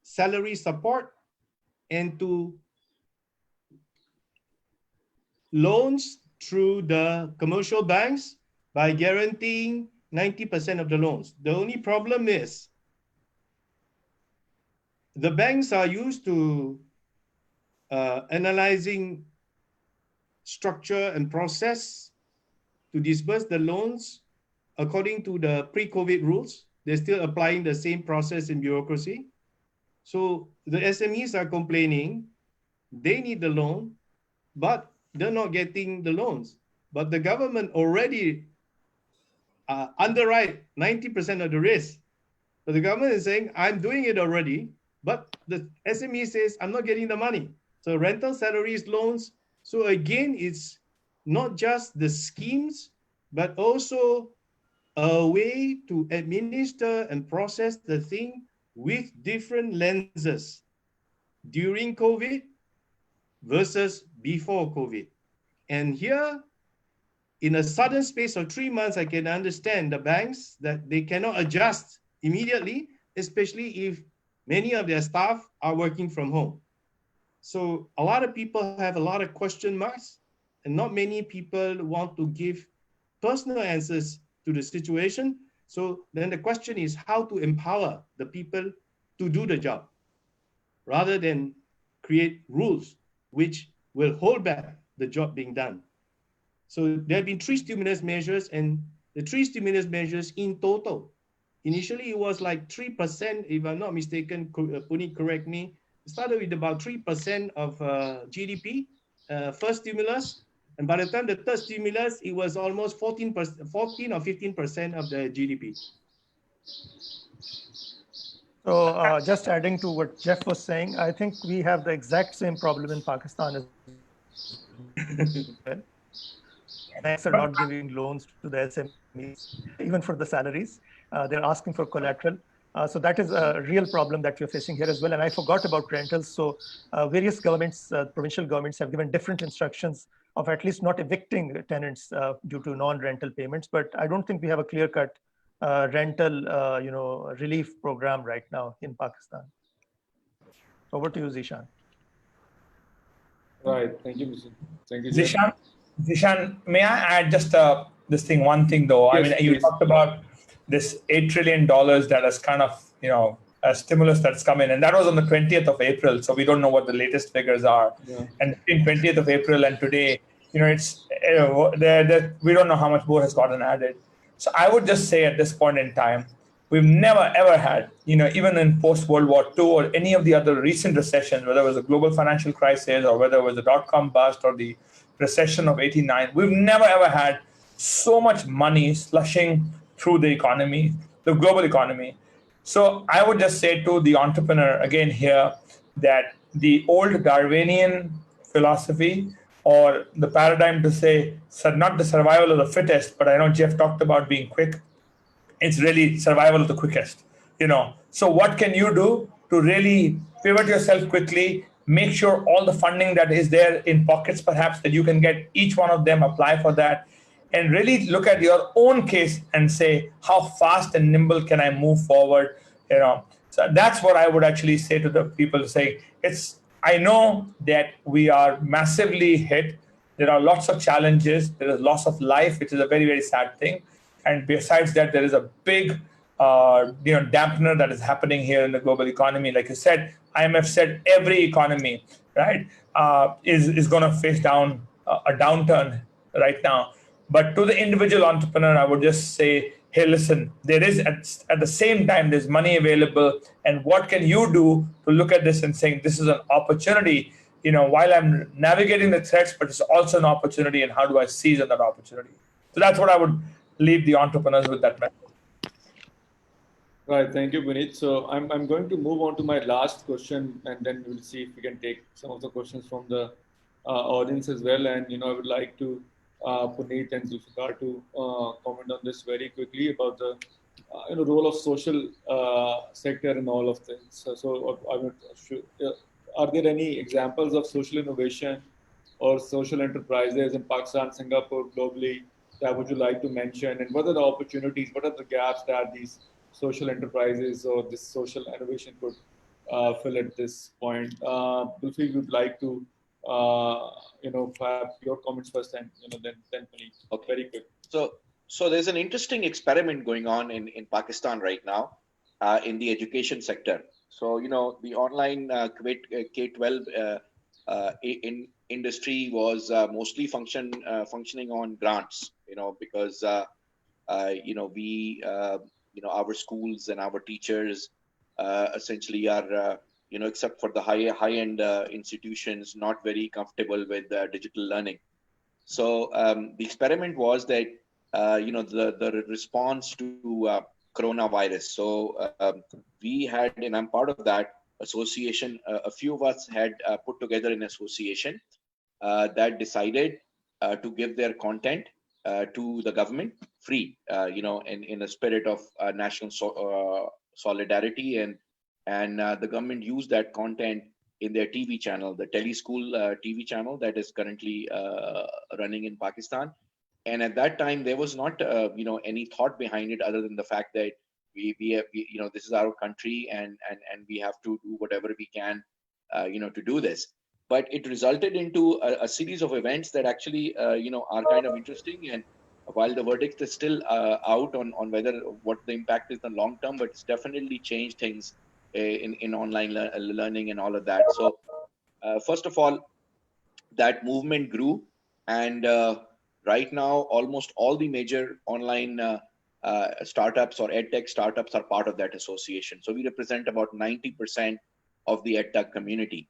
salary support, and to loans through the commercial banks by guaranteeing 90% of the loans. The only problem is the banks are used to analyzing structure and process to disburse the loans according to the pre-COVID rules. They're still applying the same process in bureaucracy. So the SMEs are complaining they need the loan, but they're not getting the loans. But the government already underwrite 90% of the risk. So the government is saying, I'm doing it already, but the SME says, I'm not getting the money. So rental salaries, loans. So again, it's not just the schemes, but also a way to administer and process the thing with different lenses during COVID versus before COVID. And here, in a sudden space of 3 months, I can understand the banks that they cannot adjust immediately, especially if many of their staff are working from home. So a lot of people have a lot of question marks, and not many people want to give personal answers to the situation. So then the question is how to empower the people to do the job rather than create rules which will hold back the job being done. So there have been 3 stimulus measures, and the 3 stimulus measures in total, initially it was like 3%, if I'm not mistaken, Puneet, correct me, it started with about 3% of GDP, first stimulus, and by the time the third stimulus, it was almost 14 or 15% of the GDP. So just adding to what Jeff was saying, I think we have the exact same problem in Pakistan as well. Banks are not giving loans to the SMEs, even for the salaries. They're asking for collateral. So that is a real problem that we're facing here as well. And I forgot about rentals. So various governments, provincial governments have given different instructions of at least not evicting tenants due to non-rental payments. But I don't think we have a clear-cut rental relief program right now in Pakistan. Over to you, Zishan. Right. Thank you, Mr. Thank you, Zishan, may I add just one thing though? Yes, I mean, you talked about this $8 trillion that has kind of, a stimulus that's come in, and that was on the 20th of April. So we don't know what the latest figures are. Yeah. And between 20th of April and today, it's we don't know how much more has gotten added. So I would just say at this point in time, we've never ever had, even in post World War II or any of the other recent recessions, whether it was a global financial crisis or whether it was the dot-com bust or the recession of '89, we've never ever had so much money slushing through the economy, the global economy. So I would just say to the entrepreneur again here that the old Darwinian philosophy or the paradigm to say not the survival of the fittest, but I know Jeff talked about being quick, it's really survival of the quickest. So what can you do to really pivot yourself quickly, make sure all the funding that is there in pockets perhaps that you can get, each one of them apply for that, and really look at your own case and say how fast and nimble can I move forward. So that's what I would actually say to the people, say I know that we are massively hit, there are lots of challenges, there is loss of life, which is a very, very sad thing. And besides that, there is a big dampener that is happening here in the global economy. Like you said, IMF said every economy, right, is going to face down a downturn right now. But to the individual entrepreneur, I would just say, hey, listen, there is at the same time, there's money available. And what can you do to look at this and saying, this is an opportunity, while I'm navigating the threats, but it's also an opportunity, and how do I seize on that opportunity? So that's what I would leave the entrepreneurs with, that message. Right. Thank you, Puneet. So I'm going to move on to my last question, and then we'll see if we can take some of the questions from the audience as well. And I would like to Puneet and Zulfikar to comment on this very quickly about the role of social sector in all of this. Are there any examples of social innovation or social enterprises in Pakistan, Singapore, globally that would you like to mention? And what are the opportunities? What are the gaps that these social enterprises or this social innovation could fill at this point? Zulfi, would like to have your comments first, and then Puneet. Okay. Very quick. So there's an interesting experiment going on in Pakistan right now in the education sector. So the online K-12 industry was mostly functioning on grants. Because we our schools and our teachers essentially are except for the high end institutions, not very comfortable with digital learning. So the experiment was that the response to coronavirus. So we had, and I'm part of that association. A few of us had put together an association that decided to give their content to the government free, in a spirit of national solidarity, and the government used that content in their TV channel, the Teleschool TV channel that is currently running in Pakistan. And at that time, there was not any thought behind it other than the fact that we this is our country, and we have to do whatever we can to do this. But it resulted into a series of events that actually are kind of interesting. And while the verdict is still out on what the impact is in the long term, but it's definitely changed things in online learning and all of that. So first of all, that movement grew, and right now almost all the major online startups or edtech startups are part of that association. So we represent about 90% of the edtech community.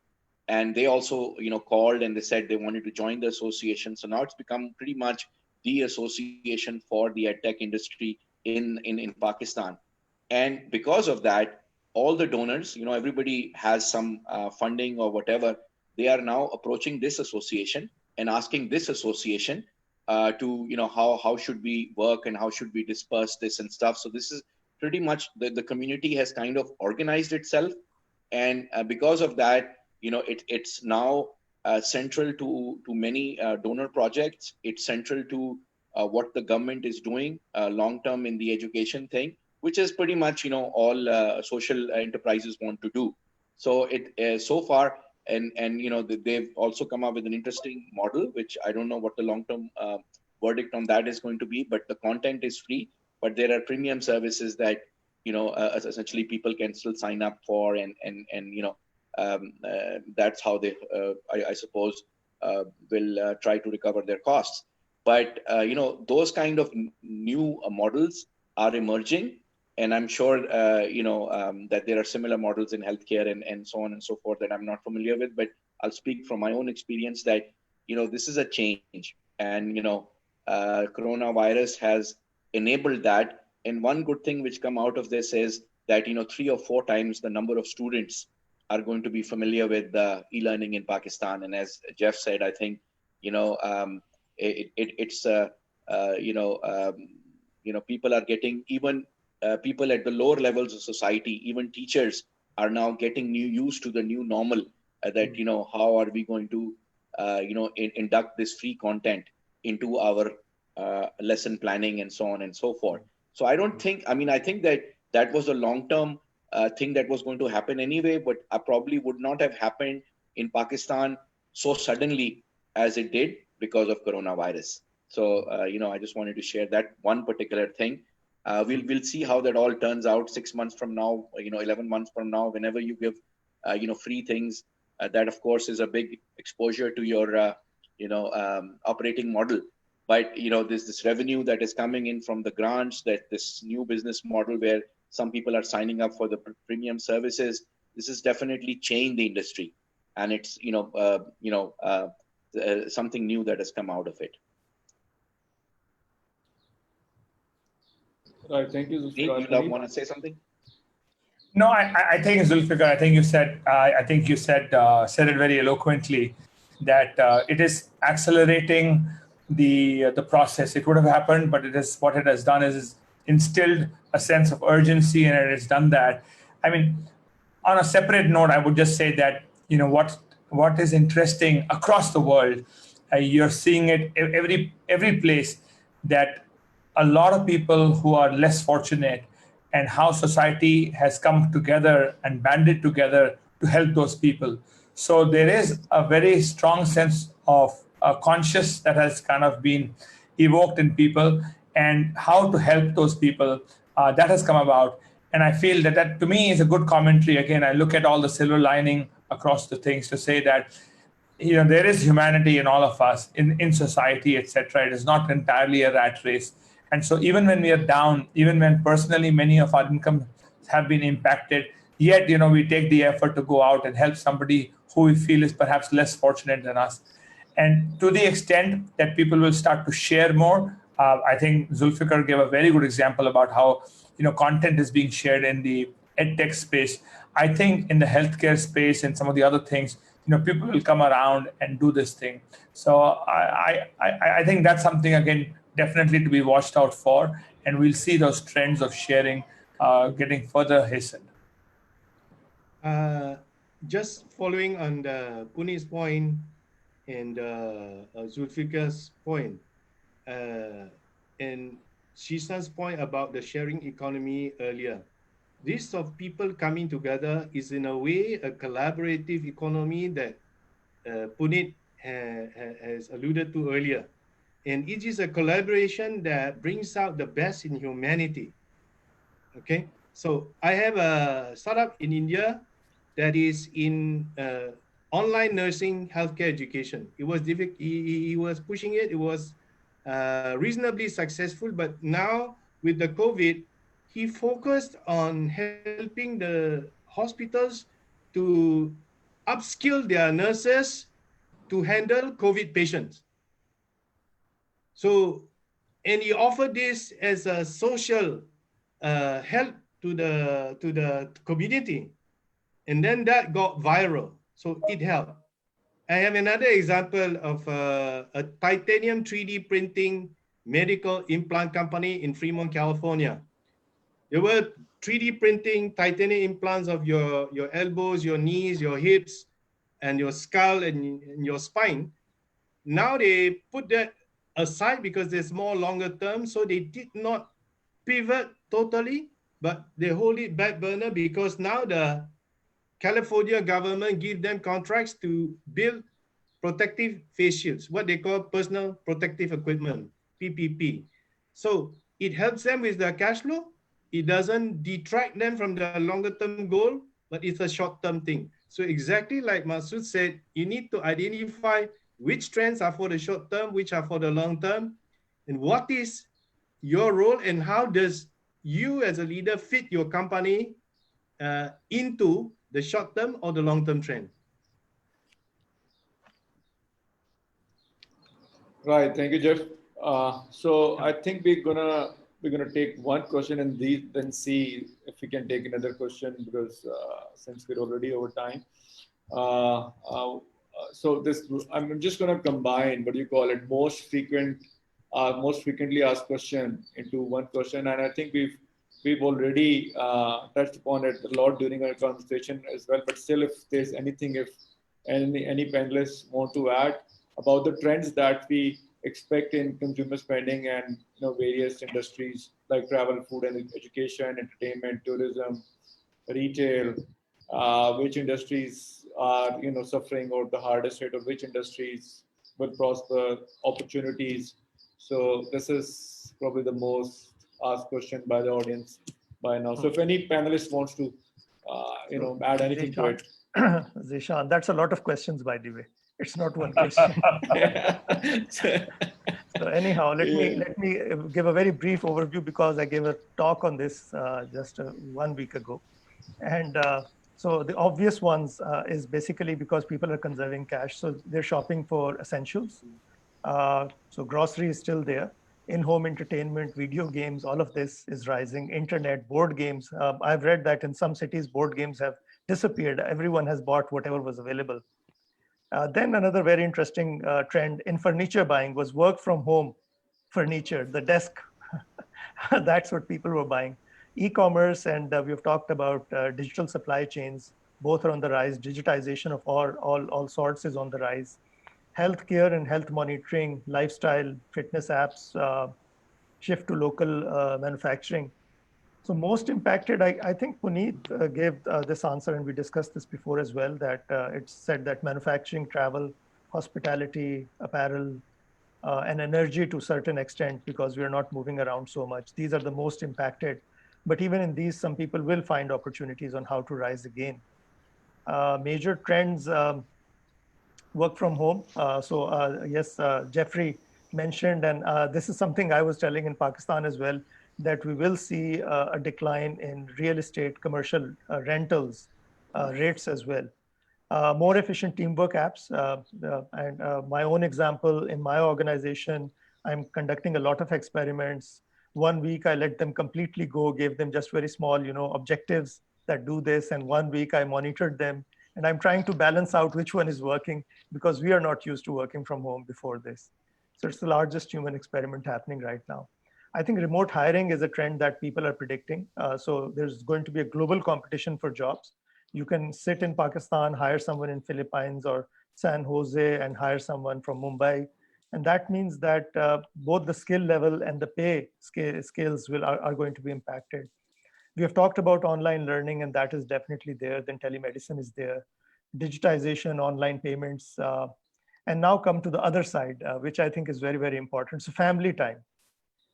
And they also called and they said they wanted to join the association. So now it's become pretty much the association for the edtech industry in Pakistan. And because of that, all the donors, everybody has some funding or whatever, they are now approaching this association and asking this association to how should we work and how should we disperse this and stuff. So this is pretty much the community has kind of organized itself, and because of that, it's now central to many donor projects. It's central to what the government is doing long term in the education thing, which is pretty much all social enterprises want to do. So it so far, and they've also come up with an interesting model, which I don't know what the long term verdict on that is going to be, but the content is free, but there are premium services that essentially people can still sign up for, and that's how they I suppose will try to recover their costs. But those kind of new models are emerging, and I'm sure that there are similar models in healthcare and so on and so forth that I'm not familiar with. But I'll speak from my own experience that this is a change, and coronavirus has enabled that. And one good thing which come out of this is that 3 or 4 times the number of students are going to be familiar with e-learning in Pakistan. And as Jeff said, I think it's people are getting, even people at the lower levels of society, even teachers are now getting used to the new normal. That how are we going to induct this free content into our lesson planning and so on and so forth. So I don't think, I think that was a long-term thing that was going to happen anyway, but probably would not have happened in Pakistan so suddenly as it did because of coronavirus. So, I just wanted to share that one particular thing. We'll see how that all turns out 6 months from now, 11 months from now, whenever you give, free things. That, of course, is a big exposure to your, operating model. But, there's this revenue that is coming in from the grants, that this new business model where some people are signing up for the premium services. This has definitely changed the industry. And it's, something new that has come out of it. Right. Thank you, Zulfikar. You want to say something? No, I think Zulfikar, I think you said said it very eloquently that it is accelerating the process. It would have happened, but what it has done is instilled a sense of urgency, and it has done that. I mean, on a separate note, I would just say that what is interesting across the world, you're seeing it every place, that a lot of people who are less fortunate, and how society has come together and banded together to help those people. So there is a very strong sense of conscious that has kind of been evoked in people, and how to help those people that has come about. And I feel that to me is a good commentary. Again, I look at all the silver lining across the things to say that there is humanity in all of us, in society, etc. It is not entirely a rat race. And so even when we are down, even when personally many of our incomes have been impacted, yet we take the effort to go out and help somebody who we feel is perhaps less fortunate than us. And to the extent that people will start to share more, I think Zulfikar gave a very good example about how content is being shared in the edtech space. I think in the healthcare space and some of the other things, people will come around and do this thing. So I think that's something, again, definitely to be watched out for, and we'll see those trends of sharing getting further hastened. Just following on the Puneet's point and Zulfikar's point, and Shishan's point about the sharing economy earlier. This of people coming together is in a way a collaborative economy that Puneet has alluded to earlier. And it is a collaboration that brings out the best in humanity. Okay, so I have a startup in India that is in online nursing healthcare education. It was difficult. He was pushing it. It was reasonably successful, but now with the COVID, he focused on helping the hospitals to upskill their nurses to handle COVID patients. So, and he offered this as a social help to the community, and then that got viral. So it helped. I have another example of a titanium 3D printing medical implant company in Fremont, California. They were 3D printing titanium implants of your elbows, your knees, your hips, and your skull and your spine. Now they put that aside because there's more longer term. So they did not pivot totally, but they hold it back burner because now the California government give them contracts to build protective face shields, what they call personal protective equipment, PPP. So it helps them with their cash flow. It doesn't detract them from the longer term goal, but it's a short term thing. So exactly like Masood said, you need to identify which trends are for the short term, which are for the long term, and what is your role and how does you as a leader fit your company into the short-term or the long-term trend? Right. Thank you, Jeff. So I think we're gonna take one question and then see if we can take another question because since we're already over time. Uh, uh, so this I'm just gonna combine what you call it most frequently asked question into one question, and I think we've already touched upon it a lot during our conversation as well. But still, if there's anything, if any panelists want to add about the trends that we expect in consumer spending and various industries like travel, food, and education, entertainment, tourism, retail, which industries are suffering or the hardest hit, or which industries will prosper, opportunities. So this is probably the most asked question by the audience by now. So if any panelist wants to add anything to it. Zishan, that's a lot of questions, by the way. It's not one question. So anyhow, let me give a very brief overview because I gave a talk on this just 1 week ago. And so the obvious ones is basically because people are conserving cash. So they're shopping for essentials. So grocery is still there. In-home entertainment, video games, all of this is rising. Internet, board games. I've read that in some cities, board games have disappeared. Everyone has bought whatever was available. Then another very interesting trend in furniture buying was work from home furniture, the desk. That's what people were buying. E-commerce, and we've talked about digital supply chains, both are on the rise. Digitization of all sorts is on the rise. Healthcare and health monitoring, lifestyle, fitness apps, shift to local manufacturing. So most impacted, I think Puneet gave this answer, and we discussed this before as well, that it said that manufacturing, travel, hospitality, apparel, and energy to a certain extent, because we are not moving around so much. These are the most impacted. But even in these, some people will find opportunities on how to rise again. Major trends, work from home. Yes, Jeffrey mentioned, and this is something I was telling in Pakistan as well, that we will see a decline in real estate, commercial rentals rates as well. More efficient teamwork apps. And my own example, in my organization, I'm conducting a lot of experiments. 1 week, I let them completely go, gave them just very small, objectives that do this. And 1 week, I monitored them. And I'm trying to balance out which one is working, because we are not used to working from home before this. So it's the largest human experiment happening right now. I think remote hiring is a trend that people are predicting. So there's going to be a global competition for jobs. You can sit in Pakistan, hire someone in Philippines or San Jose, and hire someone from Mumbai. And that means that both the skill level and the pay scales are going to be impacted. We have talked about online learning, and that is definitely there. Then telemedicine is there, digitization, online payments, and now come to the other side, which I think is very, very important. So family time.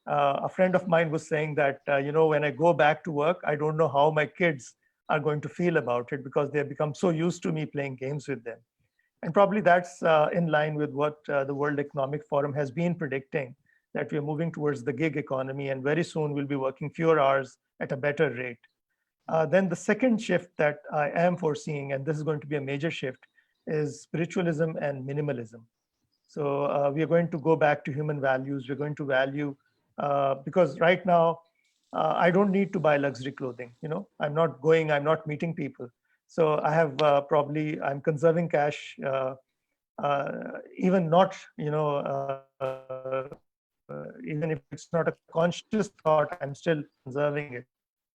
A friend of mine was saying that, when I go back to work, I don't know how my kids are going to feel about it, because they have become so used to me playing games with them. And probably that's in line with what the World Economic Forum has been predicting, that we are moving towards the gig economy, and very soon we'll be working fewer hours at a better rate. Then the second shift that I am foreseeing, and this is going to be a major shift, is spiritualism and minimalism. So we are going to go back to human values. We're going to value, because right now, I don't need to buy luxury clothing. I'm not meeting people. So I have I'm conserving cash, even not, even if it's not a conscious thought, I'm still conserving it.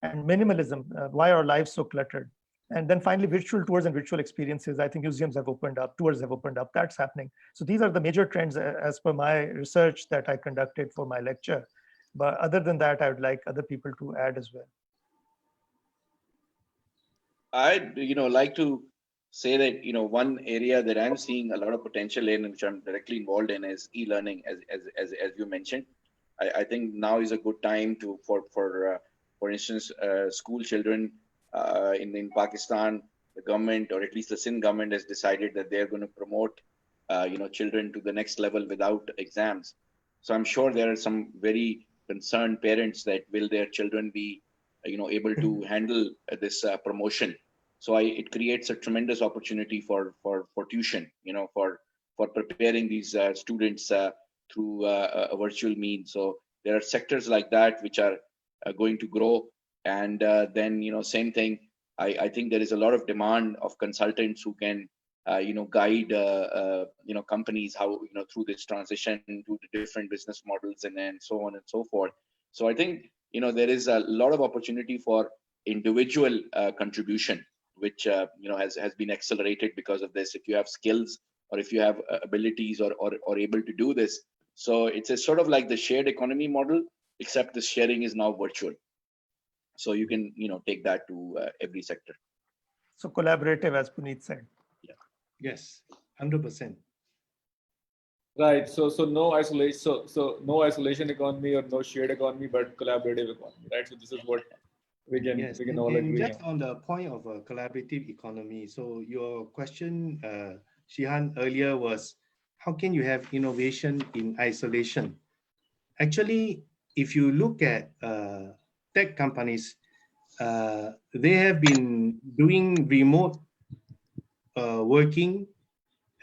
And minimalism, why are our lives so cluttered? And then finally, virtual tours and virtual experiences. I think museums have opened up, tours have opened up, that's happening. So these are the major trends as per my research that I conducted for my lecture. But other than that, I would like other people to add as well. I'd like to say that one area that I'm seeing a lot of potential in, which I'm directly involved in, is e-learning, as you mentioned. I think now is a good time for instance, school children in Pakistan. The government, or at least the Sindh government, has decided that they're going to promote children to the next level without exams. So I'm sure there are some very concerned parents that will their children be, able to handle this promotion. So it creates a tremendous opportunity for tuition, for preparing these students through a virtual means. So there are sectors like that which are going to grow. And then, same thing. I think there is a lot of demand of consultants who can, guide, companies how, through this transition to the different business models and then so on and so forth. So I think, there is a lot of opportunity for individual contribution, which, has been accelerated because of this. If you have skills or if you have abilities or able to do this. So it's a sort of like the shared economy model, except the sharing is now virtual. So you can, take that to every sector. So collaborative, as Puneet said. Yes, 100%. Right. So no isolation. So no isolation economy or no shared economy, but collaborative economy. Right. So this is what we can all and agree just on. on the point of a collaborative economy. So your question, Shihan, earlier was, how can you have innovation in isolation? Actually, if you look at tech companies, they have been doing remote working,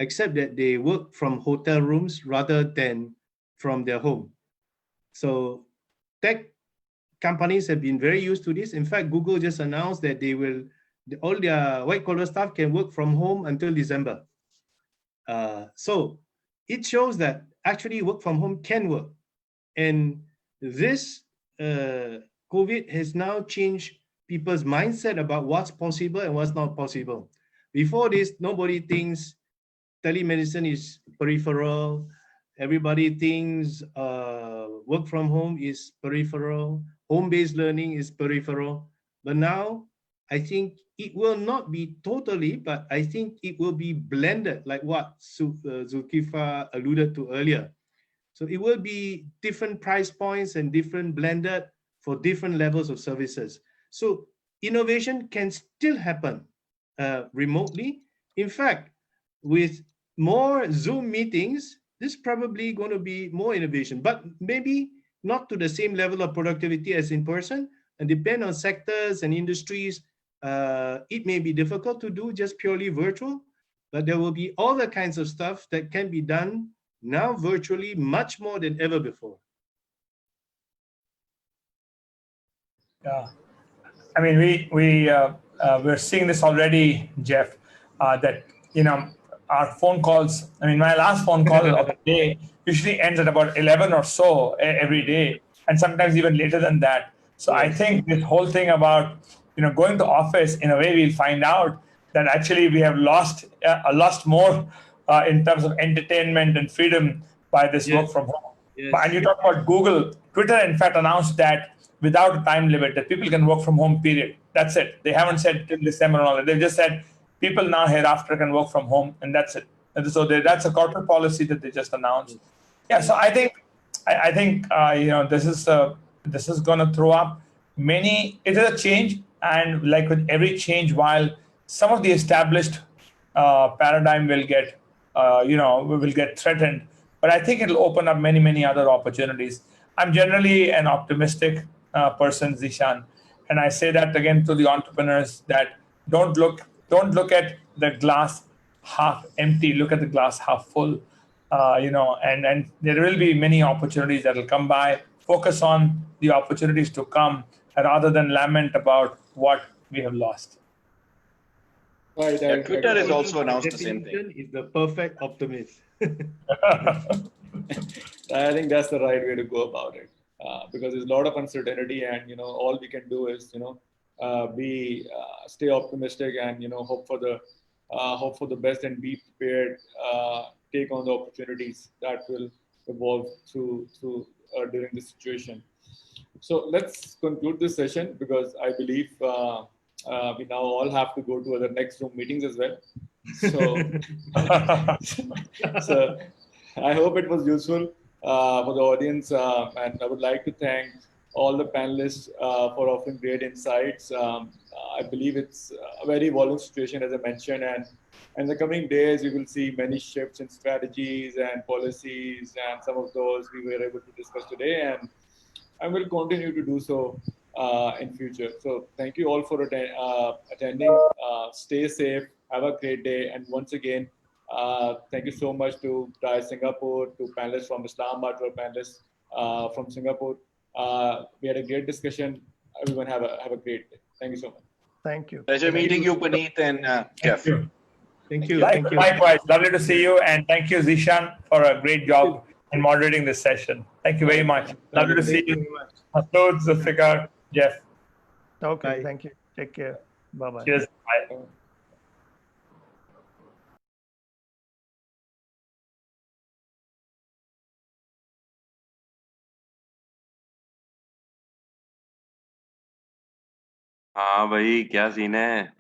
except that they work from hotel rooms rather than from their home. So tech companies have been very used to this. In fact, Google just announced that all their white collar staff can work from home until December. So it shows that actually work from home can work. And this COVID has now changed people's mindset about what's possible and what's not possible. Before this, nobody thinks telemedicine is peripheral. Everybody thinks work from home is peripheral. Home-based learning is peripheral. But now, I think it will not be totally, but I think it will be blended, like what Zulkifli alluded to earlier. So it will be different price points and different blended for different levels of services. So innovation can still happen remotely. In fact, with more Zoom meetings, this is probably going to be more innovation, but maybe not to the same level of productivity as in person, and depend on sectors and industries. It may be difficult to do just purely virtual, but there will be all the kinds of stuff that can be done now virtually much more than ever before. Yeah, I mean, we're seeing this already, Jeff. That our phone calls. I mean, my last phone call of the day usually ends at about 11 or so every day, and sometimes even later than that. So I think this whole thing about going to office, in a way, we'll find out that actually we have lost more in terms of entertainment and freedom by this work from home. And you talk about Google. Twitter, in fact, announced that without a time limit, that people can work from home, period. That's it. They haven't said till December and all that. They've just said people now hereafter can work from home, and that's it. And so that's a corporate policy that they just announced. Yeah, so I think this is going to throw up many. It is a change, and like with every change, while some of the established paradigm will get will get threatened, but I think it'll open up many other opportunities. I'm generally an optimistic person, Zishan, and I say that again to the entrepreneurs that don't look at the glass half empty. Look at the glass half full. And there will be many opportunities that will come by. Focus on the opportunities to come rather than lament about what we have lost. Right. Yeah, Twitter has also announced the same thing. Is the perfect optimist. I think that's the right way to go about it, because there's a lot of uncertainty, and all we can do is stay optimistic and hope for the best and be prepared. Take on the opportunities that will evolve through during this situation. So let's conclude this session, because I believe we now all have to go to other next Zoom meetings as well. So, so I hope it was useful for the audience, and I would like to thank all the panelists for offering great insights. I believe it's a very evolving situation, as I mentioned, and in the coming days, we will see many shifts in strategies and policies, and some of those we were able to discuss today. And and will continue to do so in future. So thank you all for attending. Stay safe. Have a great day. And once again, thank you so much to TiE Singapore, to panelists from Islamabad, to our panelists from Singapore. We had a great discussion. Everyone have a great day. Thank you so much. Thank you. Pleasure meeting you, Puneet and Jeff. Thank you. Likewise, lovely to see you, and thank you, Zishan, for a great job in moderating this session. Thank you very much. Lovely to see you, Masood, Zulfikar, Jeff. Okay, Bye. thank you. Take care. Bye-bye. Cheers. Bye. हाँ भाई क्या scene है।